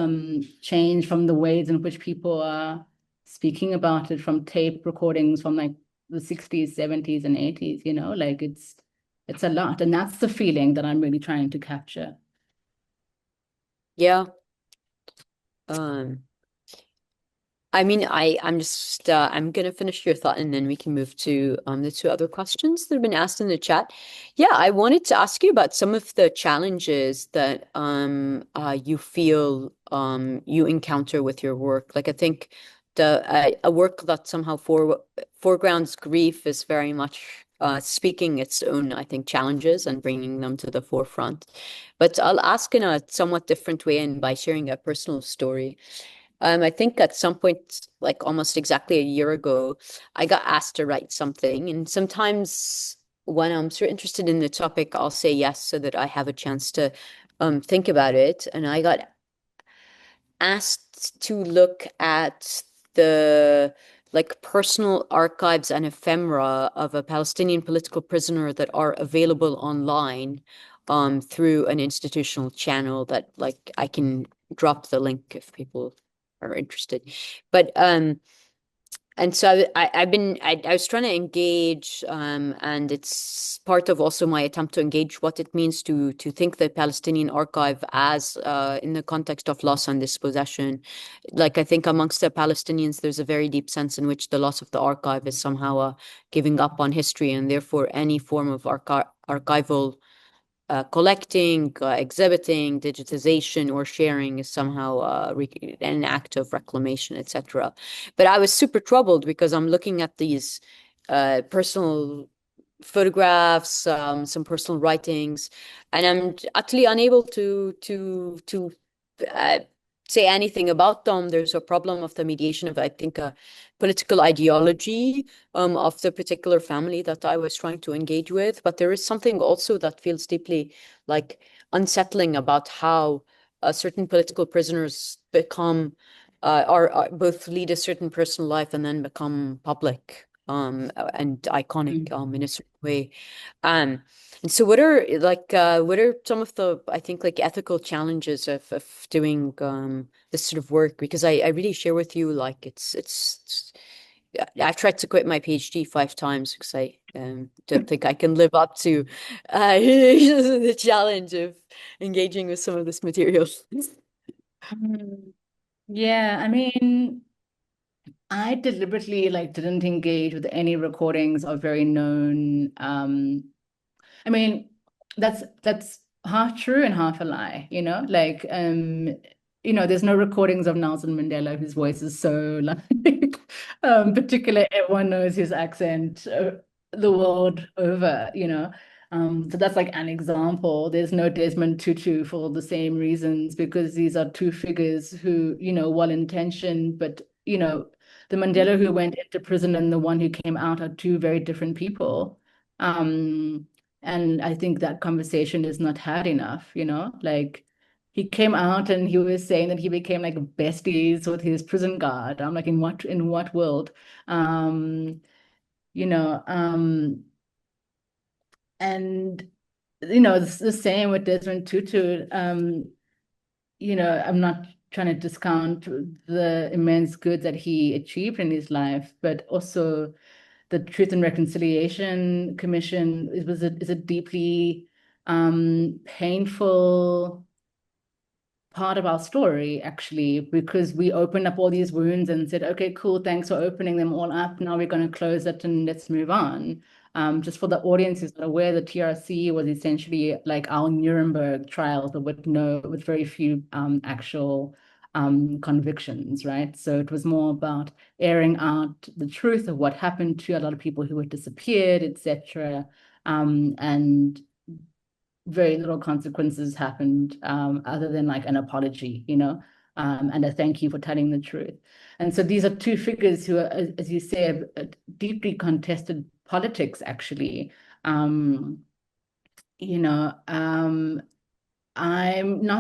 changed from the ways in which people are speaking about it, from tape recordings from like the 60s, 70s, and 80s, you know, like it's a lot. And that's the feeling that I'm really trying to capture. Yeah. I mean, I'm just I'm gonna finish your thought and then we can move to the two other questions that have been asked in the chat. Yeah, I wanted to ask you about some of the challenges that you feel you encounter with your work. Like I think a work that somehow foregrounds grief is very much speaking its own, I think, challenges and bringing them to the forefront. But I'll ask in a somewhat different way and by sharing a personal story. I think at some point, like almost exactly a year ago, I got asked to write something. And sometimes when I'm sort of interested in the topic, I'll say yes so that I have a chance to think about it. And I got asked to look at the like personal archives and ephemera of a Palestinian political prisoner that are available online through an institutional channel that like I can drop the link if people are interested. But and so I was trying to engage, and it's part of also my attempt to engage what it means to think the Palestinian archive as in the context of loss and dispossession. Like I think amongst the Palestinians, there's a very deep sense in which the loss of the archive is somehow a giving up on history, and therefore any form of archival collecting, exhibiting, digitization, or sharing is somehow an act of reclamation, etc. But I was super troubled because I'm looking at these personal photographs, some personal writings, and I'm utterly unable to say anything about them. There's a problem of the mediation of, I think, a political ideology of the particular family that I was trying to engage with. But there is something also that feels deeply like unsettling about how certain political prisoners become are both lead a certain personal life and then become public and iconic in a certain way. And so what are some of the, I think, like ethical challenges of doing this sort of work? Because I really share with you, like it's I've tried to quit my PhD 5 times because I don't think I can live up to the challenge of engaging with some of this material. Yeah, I mean, I deliberately like didn't engage with any recordings of very known. I mean, that's half true and half a lie, you know? Like, there's no recordings of Nelson Mandela whose voice is so like particular. Everyone knows his accent the world over, you know. So that's like an example. There's no Desmond Tutu for the same reasons, because these are two figures who, well-intentioned, but the Mandela who went into prison and the one who came out are two very different people. And I think that conversation is not had enough, like he came out and he was saying that he became like besties with his prison guard. I'm like, in what world? You know, and it's the same with Desmond Tutu. I'm not trying to discount the immense good that he achieved in his life, but also the Truth and Reconciliation Commission is a deeply painful part of our story, actually, because we opened up all these wounds and said, okay, cool, thanks for opening them all up. Now we're going to close it and let's move on. Just for the audience who's not aware, the TRC was essentially like our Nuremberg trials, but with very few actual convictions, right? So it was more about airing out the truth of what happened to a lot of people who had disappeared, etc. And very little consequences happened other than like an apology, and a thank you for telling the truth. And so these are two figures who are, as you say, have deeply contested politics, actually. I'm not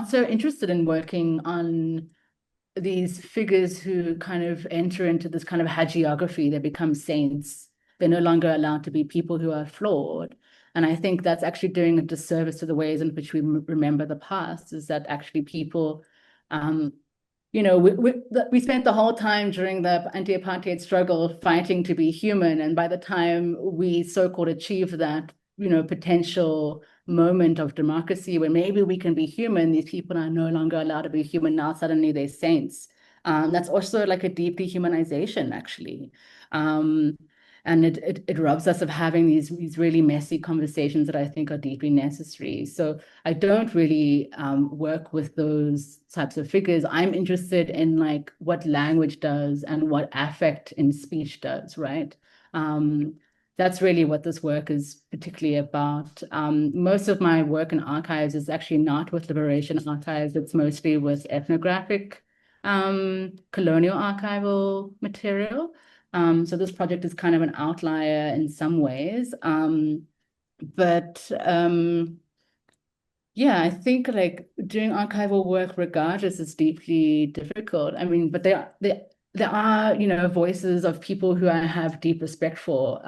so interested in working on these figures who kind of enter into this kind of hagiography. They become saints. They're no longer allowed to be people who are flawed. And I think that's actually doing a disservice to the ways in which we remember the past, is that actually people, we spent the whole time during the anti-apartheid struggle fighting to be human. And by the time we so-called achieved that, potential moment of democracy where maybe we can be human. These people are no longer allowed to be human. Now suddenly they're saints. That's also like a deep dehumanization, actually. And it robs us of having these really messy conversations that I think are deeply necessary. So I don't really work with those types of figures. I'm interested in like what language does and what affect in speech does, right? That's really what this work is particularly about. Most of my work in archives is actually not with liberation archives. It's mostly with ethnographic colonial archival material. So this project is kind of an outlier in some ways. Yeah, I think like doing archival work regardless is deeply difficult. I mean, but there are, you know, voices of people who I have deep respect for.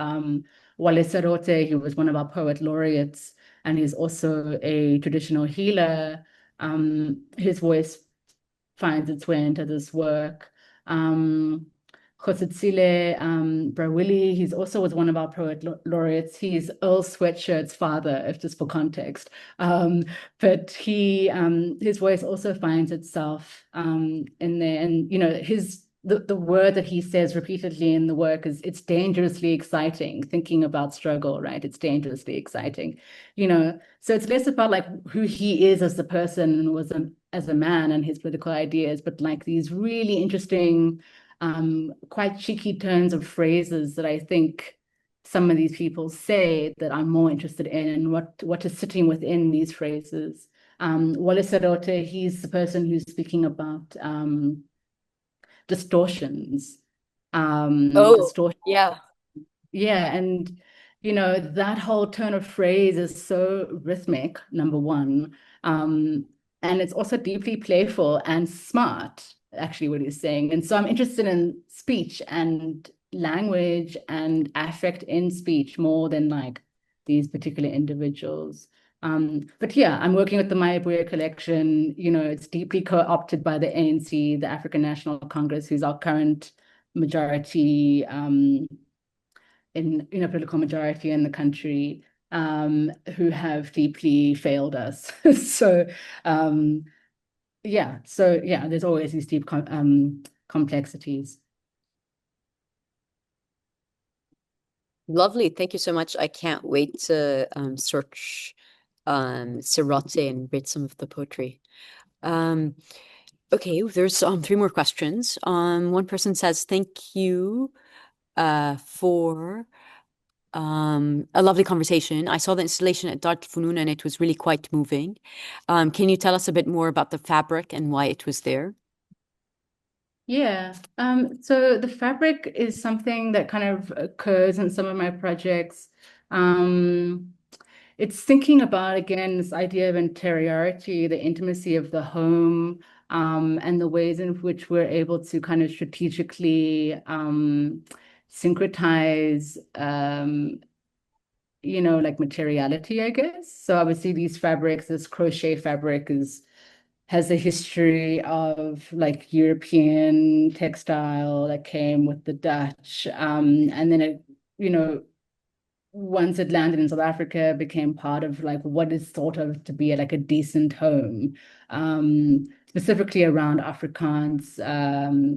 Wale Serote, who was one of our poet laureates, and he's also a traditional healer. His voice finds its way into this work. Khositsile Brawili, he's also was one of our poet laureates. He's Earl Sweatshirt's father, if just for context. But his voice also finds itself in there. And, you know, the word that he says repeatedly in the work is, it's dangerously exciting, thinking about struggle, right? It's dangerously exciting, you know? So it's less about like who he is as a person and as a man and his political ideas, but like these really interesting, quite cheeky turns of phrases that I think some of these people say that I'm more interested in, and what is sitting within these phrases. Wale Serote, he's the person who's speaking about distortions. Distortion. Yeah. Yeah, and you know, that whole turn of phrase is so rhythmic, number one. And it's also deeply playful and smart, actually, what he's saying. And so I'm interested in speech and language and affect in speech more than like these particular individuals. But yeah, I'm working with the Mayabuya collection. You know, it's deeply co-opted by the ANC, the African National Congress, who's our current majority in political majority in the country, who have deeply failed us. So yeah, there's always these deep complexities. Lovely. Thank you so much. I can't wait to search Serote and read some of the poetry. Okay, there's 3 more questions. One person says, thank you for a lovely conversation. I saw the installation at Dar Funun and it was really quite moving. Can you tell us a bit more about the fabric and why it was there? Yeah, so the fabric is something that kind of occurs in some of my projects. It's thinking about, again, this idea of interiority, the intimacy of the home, and the ways in which we're able to kind of strategically syncretize, you know, like materiality, I guess. So obviously these fabrics, this crochet fabric has a history of like European textile that came with the Dutch. And then it, you know, once it landed in South Africa, it became part of like what is thought of to be like a decent home, specifically around Afrikaans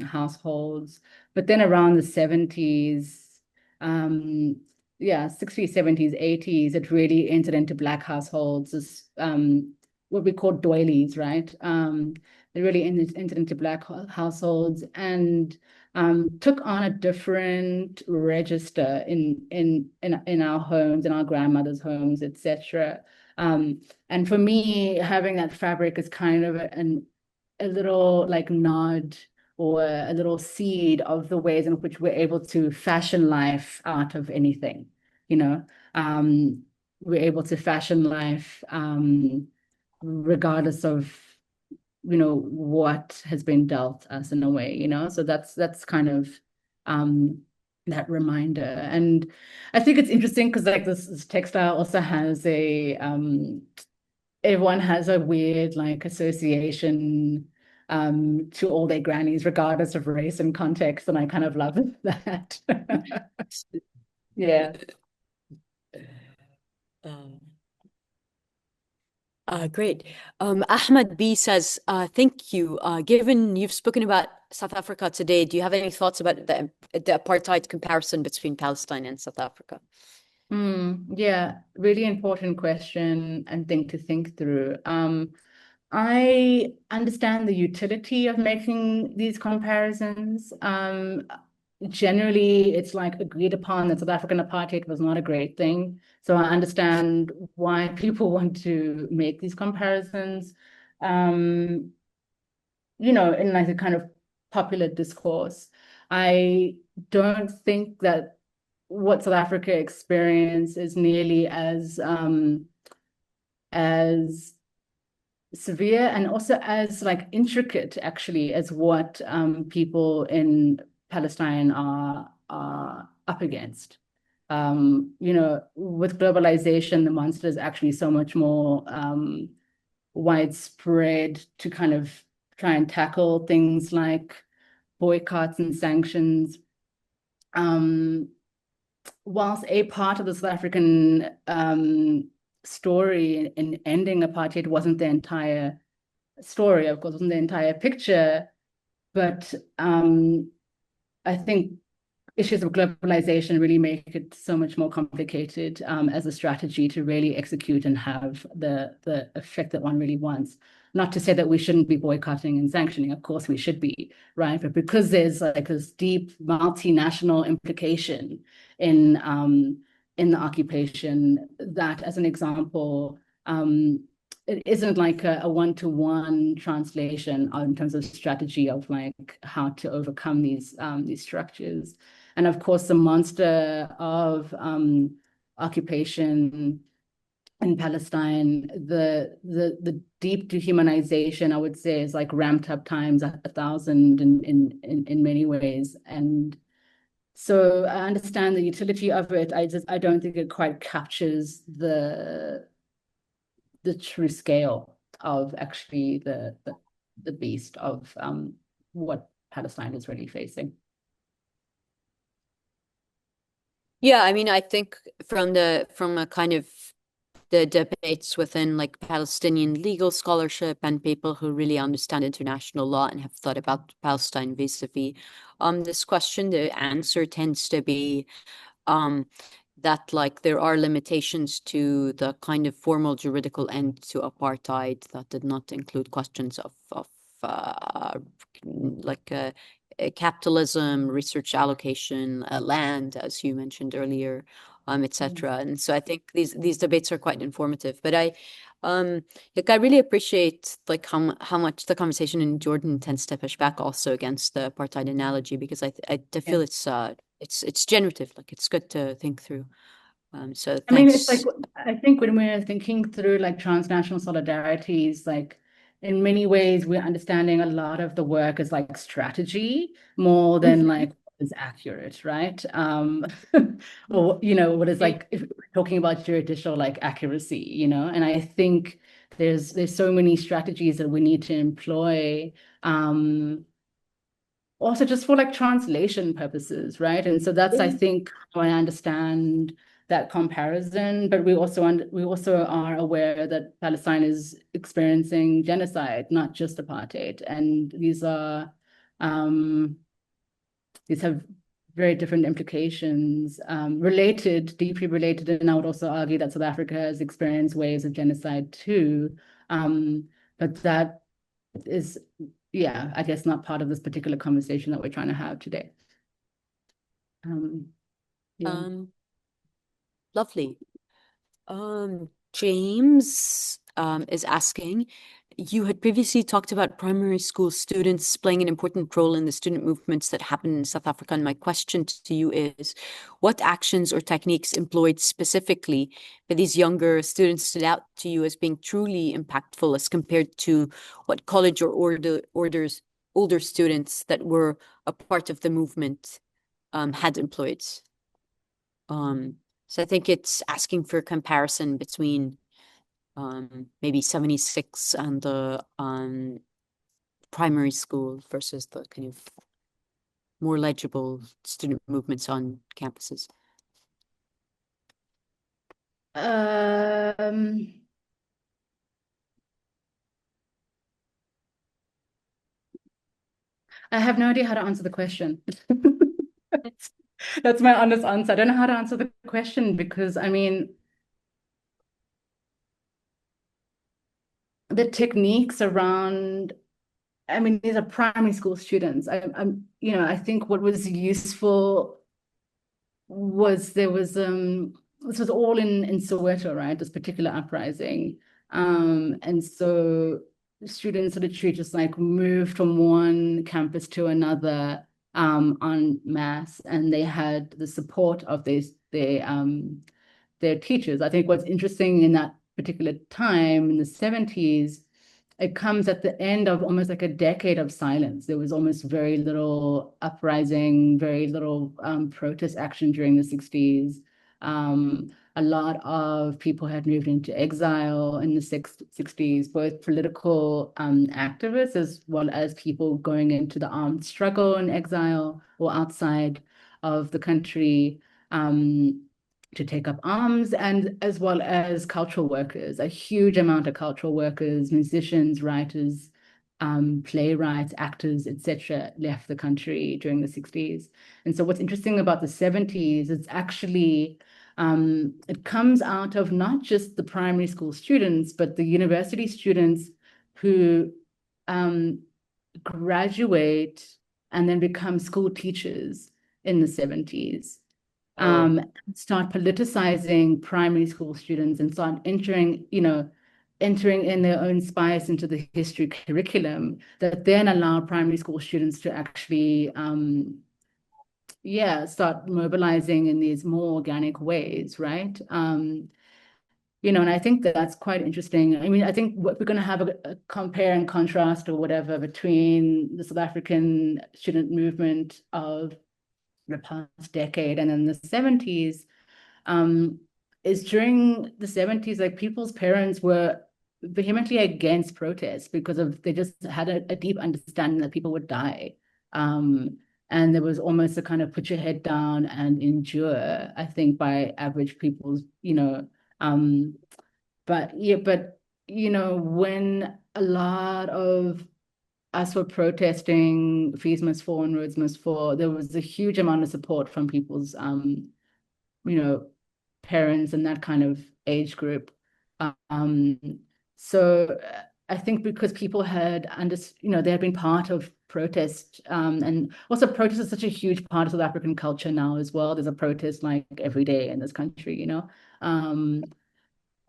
households. But then around the 70s, yeah, 60s, 70s, 80s, it really entered into Black households as what we call doilies, right? It really entered into Black households and took on a different register in our homes, in our grandmothers' homes, etc. And for me, having that fabric is kind of a little like nod or a little seed of the ways in which we're able to fashion life out of anything, you know. We're able to fashion life regardless of, you know, what has been dealt us in a way, you know. So that's kind of that reminder. And I think it's interesting because like this textile also has a everyone has a weird like association to all their grannies, regardless of race and context, and I kind of love that. Yeah. Great. Ahmed B says, thank you. Given you've spoken about South Africa today, do you have any thoughts about the apartheid comparison between Palestine and South Africa? Yeah, really important question and thing to think through. I understand the utility of making these comparisons. Generally, it's like agreed upon that South African apartheid was not a great thing. So I understand why people want to make these comparisons, in like a kind of popular discourse. I don't think that what South Africa experienced is nearly as severe and also as like intricate actually as what people in Palestine are up against. With globalization, the monster is actually so much more widespread to kind of try and tackle things like boycotts and sanctions. Whilst a part of the South African story in ending apartheid wasn't the entire story, of course, wasn't the entire picture, but I think issues of globalization really make it so much more complicated as a strategy to really execute and have the effect that one really wants. Not to say that we shouldn't be boycotting and sanctioning, of course we should be, right? But because there's like this deep multinational implication in the occupation, that as an example, it isn't like a one-to-one translation in terms of strategy of like how to overcome these structures. And of course, the monster of occupation in Palestine, the deep dehumanization, I would say, is like ramped up times 1,000 in many ways. And so I understand the utility of it. I don't think it quite captures the true scale of actually the beast of what Palestine is really facing. Yeah, I mean, I think from a kind of the debates within like Palestinian legal scholarship and people who really understand international law and have thought about Palestine vis-a-vis this question, the answer tends to be that like there are limitations to the kind of formal juridical end to apartheid that did not include questions of capitalism, research allocation, land, as you mentioned earlier, etc. And so I think these debates are quite informative. But I really appreciate like how much the conversation in Jordan tends to push back also against the apartheid analogy, because I feel it's generative, like it's good to think through. So thanks. I mean, it's like I think when we're thinking through like transnational solidarities, like in many ways we're understanding a lot of the work as like strategy more than like what is accurate, right? Or what is like if we're talking about judicial like accuracy, and I think there's so many strategies that we need to employ. Also just for like translation purposes, right? And so that's I think how I understand that comparison, but we also are aware that Palestine is experiencing genocide, not just apartheid, and these have very different implications, deeply related, and I would also argue that South Africa has experienced waves of genocide too, but that is, I guess, not part of this particular conversation that we're trying to have today. Lovely. James is asking, you had previously talked about primary school students playing an important role in the student movements that happen in South Africa. And my question to you is, what actions or techniques employed specifically by these younger students stood out to you as being truly impactful as compared to what college or older students that were a part of the movement had employed? So I think it's asking for comparison between maybe 76 and the primary school versus the kind of more legible student movements on campuses. I have no idea how to answer the question. That's my honest answer. I don't know how to answer the question because, I mean, the techniques around, I mean, these are primary school students. I think what was useful was this was all in Soweto, right? This particular uprising. And so students literally just like moved from one campus to another en masse, and they had the support of their teachers. I think what's interesting in that particular time in the 70s, it comes at the end of almost like a decade of silence. There was almost very little uprising, very little protest action during the 60s. A lot of people had moved into exile in the 60s, both political activists as well as people going into the armed struggle in exile or outside of the country to take up arms, and as well as cultural workers, a huge amount of cultural workers, musicians, writers, playwrights, actors, etc., left the country during the 60s. And so what's interesting about the 70s, it's actually, it comes out of not just the primary school students, but the university students who graduate and then become school teachers in the 70s. Start politicizing primary school students and start entering in their own spice into the history curriculum that then allow primary school students to actually, start mobilizing in these more organic ways, right? And I think that's quite interesting. I mean, I think we're going to have a compare and contrast or whatever between the South African student movement of the past decade and then the 70s, is during the 70s, like people's parents were vehemently against protests because they just had a deep understanding that people would die. And there was almost a kind of put your head down and endure, I think, by average people's, but when a lot of us were protesting fees must fall and roads must fall, there was a huge amount of support from people's parents and that kind of age group. So I think because people had they had been part of protest, and also protest is such a huge part of South African culture now as well. There's a protest like every day in this country,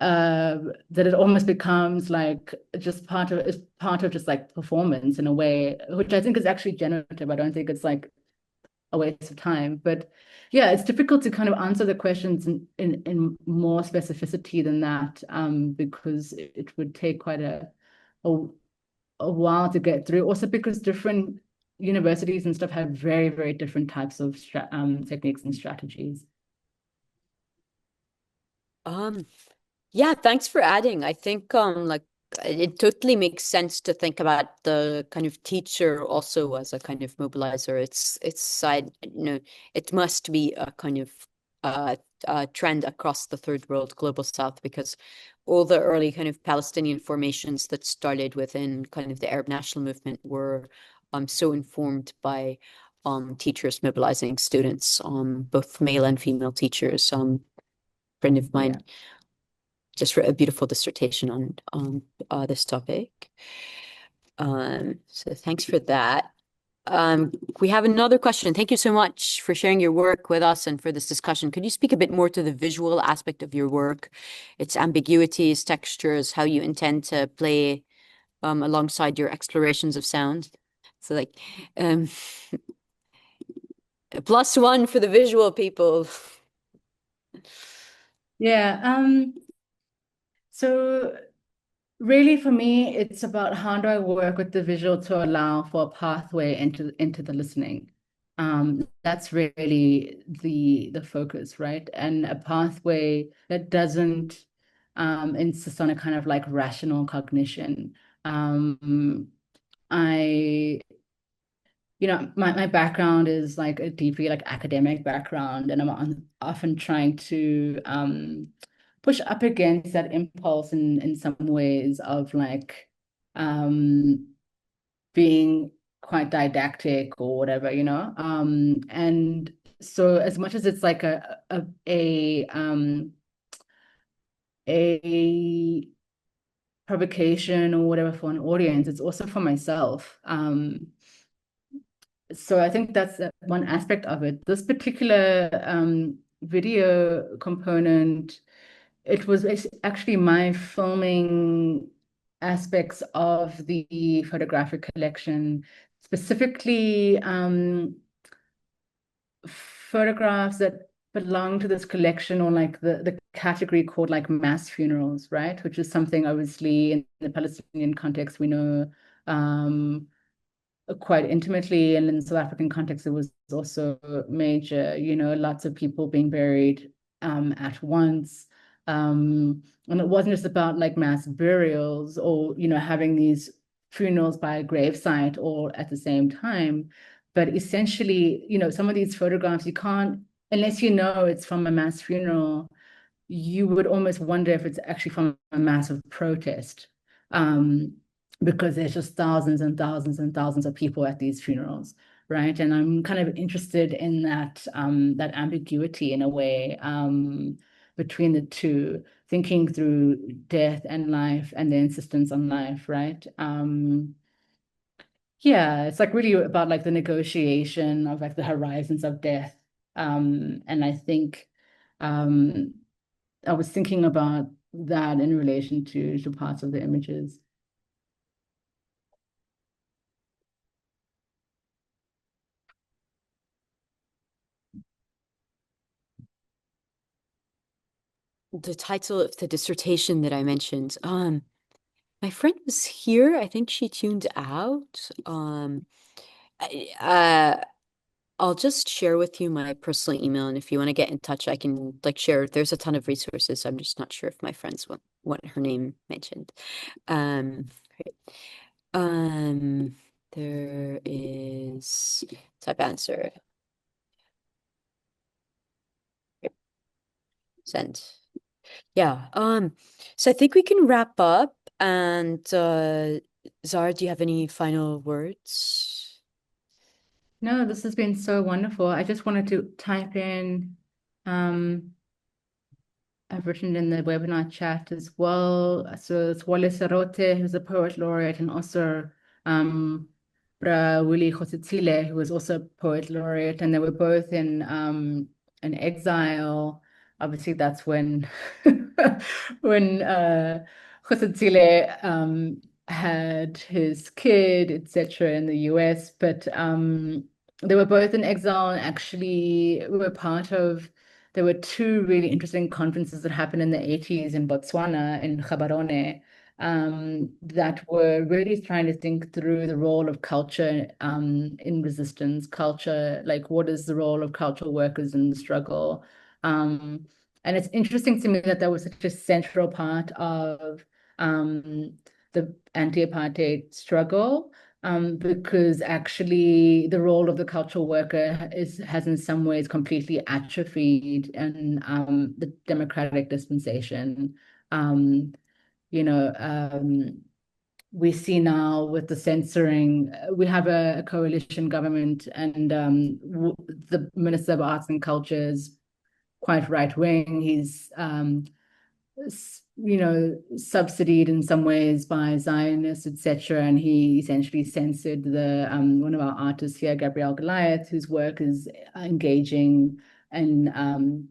that it almost becomes like just part of just like performance in a way, which I think is actually generative. I don't think it's like a waste of time. But yeah, it's difficult to kind of answer the questions in more specificity than that, because it would take quite a while to get through. Also because different universities and stuff have very, very different types of techniques and strategies. Yeah, thanks for adding. I think like it totally makes sense to think about the kind of teacher also as a kind of mobilizer. It's side, it must be a kind of trend across the third world, global south, because all the early kind of Palestinian formations that started within kind of the Arab national movement were so informed by teachers mobilizing students, both male and female teachers. Friend of mine just wrote a beautiful dissertation on this topic. So thanks for that. We have another question. Thank you so much for sharing your work with us and for this discussion. Could you speak a bit more to the visual aspect of your work, its ambiguities, textures, how you intend to play alongside your explorations of sound? So like +1 for the visual people. Yeah. So really for me, it's about how do I work with the visual to allow for a pathway into the listening. That's really the focus, right? And a pathway that doesn't insist on a kind of like rational cognition. My background is like a deeply like academic background, and I'm often trying to push up against that impulse in some ways of like being quite didactic or whatever, you know. And so as much as it's like a provocation or whatever for an audience, it's also for myself. So I think that's one aspect of it. This particular video component, it was actually my filming aspects of the photographic collection, specifically photographs that belong to this collection, or like the category called like mass funerals, right? Which is something obviously in the Palestinian context we know quite intimately, and in the South African context it was also major, you know, lots of people being buried at once. And it wasn't just about like mass burials or, you know, having these funerals by a gravesite all at the same time. But essentially, you know, some of these photographs, you can't, unless you know it's from a mass funeral, you would almost wonder if it's actually from a massive protest. Because there's just thousands and thousands and thousands of people at these funerals, right? And I'm kind of interested in that that ambiguity in a way between the two, thinking through death and life and the insistence on life, right? Yeah, it's like really about like the negotiation of like the horizons of death. And I think I was thinking about that in relation to parts of the images. The title of the dissertation that I mentioned, my friend was here. I think she tuned out. I'll just share with you my personal email, and if you want to get in touch, I can like share. There's a ton of resources. I'm just not sure if my friends want her name mentioned. Great. There is type answer. Send. Yeah. So I think we can wrap up. And Zara, do you have any final words? No, this has been so wonderful. I just wanted to type in, I've written in the webinar chat as well. So it's Wale Serote, who's a poet laureate, and also Bra Willie Khositsile, who was also a poet laureate, and they were both in exile. Obviously, that's when when Khositsile had his kid, etc., in the US. But they were both in exile, and actually were part of. There were two really interesting conferences that happened in the 80s in Botswana, in Gaborone, that were really trying to think through the role of culture in resistance, culture, like what is the role of cultural workers in the struggle. And it's interesting to me that that was such a central part of the anti-apartheid struggle. Because actually the role of the cultural worker has in some ways completely atrophied in the democratic dispensation. You know, we see now with the censoring, we have a coalition government, and the Minister of Arts and Culture is quite right-wing. He's you know, subsidied in some ways by Zionists, etc. And he essentially censored the one of our artists here, Gabrielle Goliath, whose work is engaging in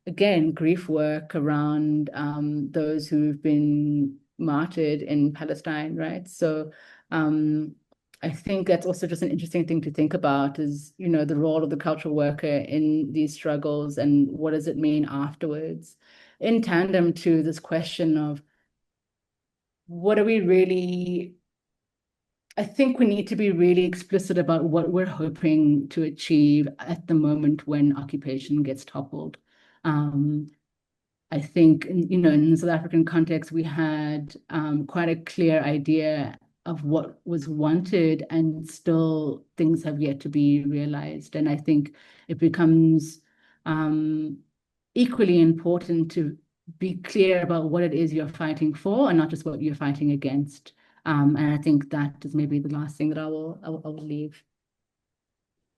again grief work around those who've been martyred in Palestine, right? So I think that's also just an interesting thing to think about, is, you know, the role of the cultural worker in these struggles and what does it mean afterwards, in tandem to this question of what are we really, I think we need to be really explicit about what we're hoping to achieve at the moment when occupation gets toppled. I think, you know, in the South African context, we had quite a clear idea of what was wanted, and still things have yet to be realized. And I think it becomes equally important to be clear about what it is you're fighting for and not just what you're fighting against. And I think that is maybe the last thing that I will leave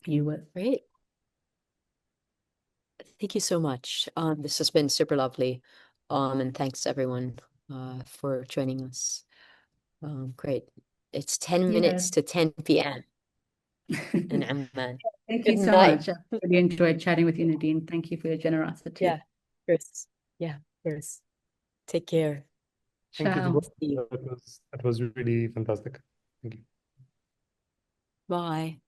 you with. Great. Thank you so much. This has been super lovely. And thanks everyone for joining us. Great. It's 10 minutes to 10 p.m. in Amman. Thank Good you so night. much. I really enjoyed chatting with you, Nadine. Thank you for your generosity. Yeah, of course. Yeah, of course. Take care. Thank you to Ciao. both. That was really fantastic. Thank you. Bye.